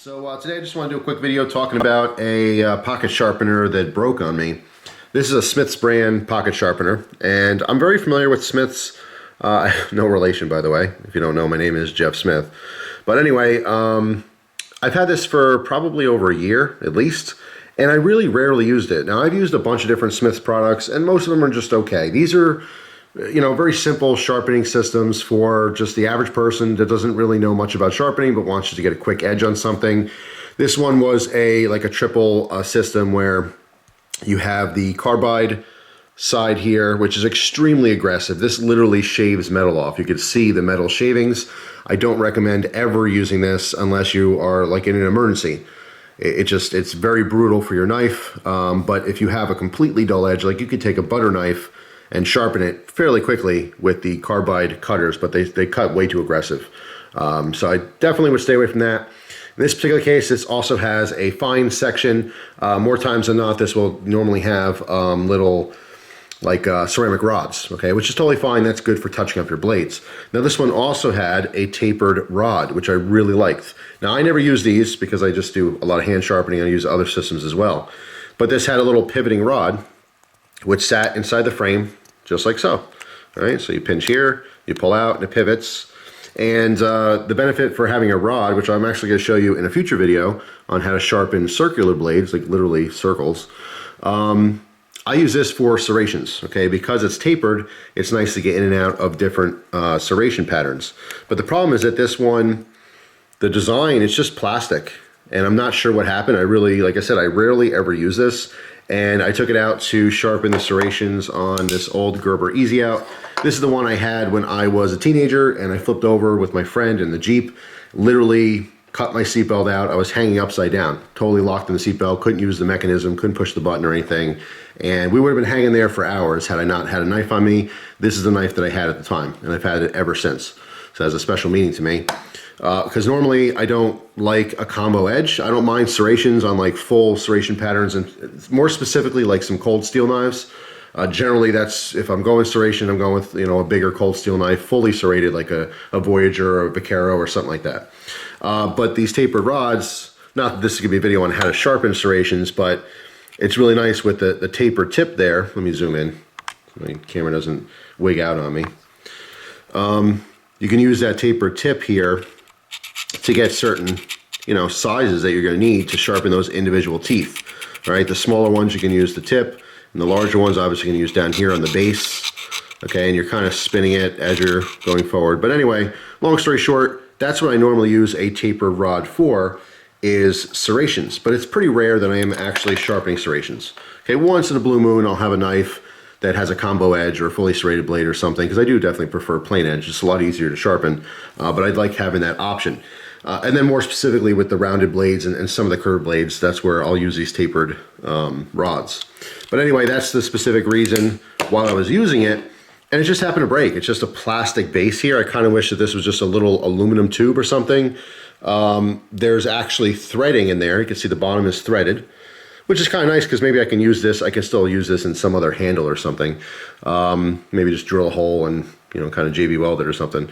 So today I just want to do a quick video talking about a pocket sharpener that broke on me. This is a Smith's brand pocket sharpener, and I'm very familiar with Smith's. No relation, by the way. If you don't know, my name is Jeff Smith. But anyway, I've had this for probably over a year at least, and I really rarely used it. Now, I've used a bunch of different Smith's products, and most of them are just okay. These are, you know, very simple sharpening systems for just the average person that doesn't really know much about sharpening but wants to get a quick edge on something. This one was like a triple system where you have the carbide side here, which is extremely aggressive. This literally shaves metal off. You can see the metal shavings. I don't recommend ever using this unless you are like in an emergency. It's very brutal for your knife, but if you have a completely dull edge, like you could take a butter knife and sharpen it fairly quickly with the carbide cutters, but they cut way too aggressive. So I definitely would stay away from that. In this particular case, this also has a fine section. More times than not, this will normally have little like ceramic rods, okay, which is totally fine. That's good for touching up your blades. Now this one also had a tapered rod, which I really liked. Now I never use these because I just do a lot of hand sharpening. I use other systems as well. But this had a little pivoting rod, which sat inside the frame, just like so. All right, so you pinch here, you pull out, and it pivots. And the benefit for having a rod, which I'm actually going to show you in a future video on how to sharpen circular blades, like literally circles, I use this for serrations, okay? Because it's tapered, it's nice to get in and out of different serration patterns. But the problem is that this one, the design, it's just plastic. And I'm not sure what happened. I really, like I said, I rarely ever use this. And I took it out to sharpen the serrations on this old Gerber Easy Out. This is the one I had when I was a teenager, and I flipped over with my friend in the Jeep, literally cut my seatbelt out. I was hanging upside down, totally locked in the seatbelt, couldn't use the mechanism, couldn't push the button or anything. And we would have been hanging there for hours had I not had a knife on me. This is the knife that I had at the time, and I've had it ever since. So it has a special meaning to me. Because normally I don't like a combo edge. I don't mind serrations on like full serration patterns, and more specifically like some cold steel knives. Generally that's, if I'm going serration, I'm going with, you know, a bigger cold steel knife, fully serrated, like a Voyager or a Vaquero or something like that. But these tapered rods, not that this is gonna be a video on how to sharpen serrations, but it's really nice with the taper tip there. Let me zoom in so my camera doesn't wig out on me. You can use that taper tip here to get certain, you know, sizes that you're going to need to sharpen those individual teeth. All right, the smaller ones you can use the tip, and the larger ones obviously you can use down here on the base. Okay, and you're kind of spinning it as you're going forward. But anyway, long story short, that's what I normally use a taper rod for, is serrations. But it's pretty rare that I am actually sharpening serrations. Okay, once in a blue moon I'll have a knife that has a combo edge or a fully serrated blade or something, because I do definitely prefer plain edge. It's a lot easier to sharpen, but I'd like having that option. And then more specifically with the rounded blades and some of the curved blades, that's where I'll use these tapered rods. But anyway, that's the specific reason while I was using it, and it just happened to break. It's just a plastic base here. I kind of wish that this was just a little aluminum tube or something. There's actually threading in there. You can see the bottom is threaded, which is kind of nice because maybe I can use this. I can still use this in some other handle or something. Maybe just drill a hole and, you know, kind of JB weld it or something.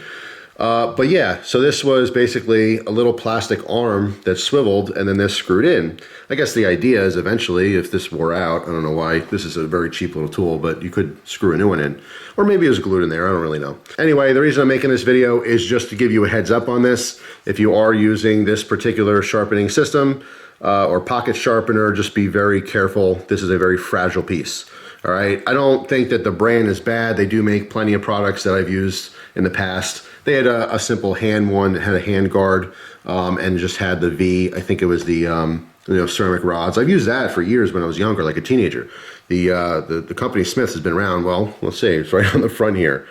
But yeah, so this was basically a little plastic arm that swiveled and then this screwed in. I guess the idea is eventually, if this wore out, I don't know why, this is a very cheap little tool, but you could screw a new one in. Or maybe it was glued in there, I don't really know. Anyway, the reason I'm making this video is just to give you a heads up on this. If you are using this particular sharpening system, or pocket sharpener, just be very careful. This is a very fragile piece. All right, I don't think that the brand is bad. They do make plenty of products that I've used in the past. They had a simple hand one that had a hand guard and just had the V. I think it was the you know, ceramic rods. I've used that for years when I was younger, like a teenager. The company Smith's has been around. Well, let's see. It's right on the front here.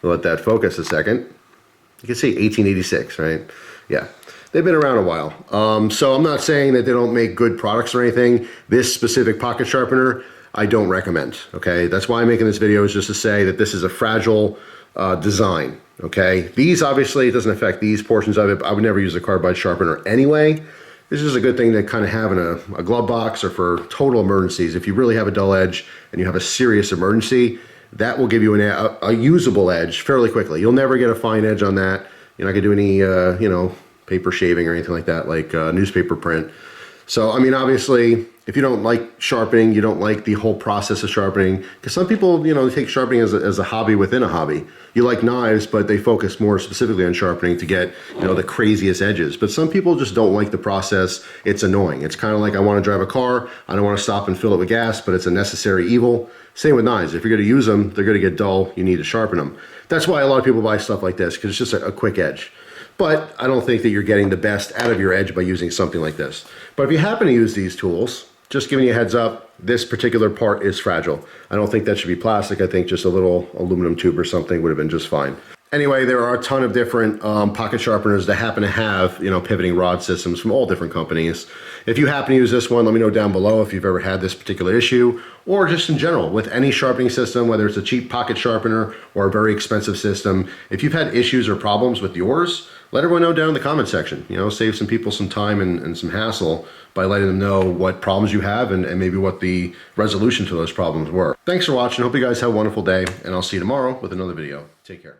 We'll let that focus a second. You can see 1886, right? Yeah. They've been around a while. So I'm not saying that they don't make good products or anything. This specific pocket sharpener, I don't recommend, okay? That's why I'm making this video, is just to say that this is a fragile design, okay? These, obviously, it doesn't affect these portions of it. I would never use a carbide sharpener anyway. This is a good thing to kind of have in a glove box or for total emergencies. If you really have a dull edge and you have a serious emergency, that will give you a usable edge fairly quickly. You'll never get a fine edge on that. You're not gonna do any, you know, paper shaving or anything like that, like newspaper print. So, I mean, obviously, if you don't like sharpening, you don't like the whole process of sharpening, because some people, you know, they take sharpening as a hobby within a hobby. You like knives, but they focus more specifically on sharpening to get, you know, the craziest edges. But some people just don't like the process. It's annoying. It's kind of like, I want to drive a car. I don't want to stop and fill it with gas, but it's a necessary evil. Same with knives. If you're going to use them, they're going to get dull. You need to sharpen them. That's why a lot of people buy stuff like this, because it's just a quick edge. But I don't think that you're getting the best out of your edge by using something like this. But if you happen to use these tools, just giving you a heads up, this particular part is fragile. I don't think that should be plastic. I think just a little aluminum tube or something would have been just fine. Anyway, there are a ton of different pocket sharpeners that happen to have, you know, pivoting rod systems from all different companies. If you happen to use this one, let me know down below if you've ever had this particular issue, or just in general with any sharpening system, whether it's a cheap pocket sharpener or a very expensive system. If you've had issues or problems with yours, let everyone know down in the comment section. You know, save some people some time and some hassle by letting them know what problems you have and maybe what the resolution to those problems were. Thanks for watching. Hope you guys have a wonderful day, and I'll see you tomorrow with another video. Take care.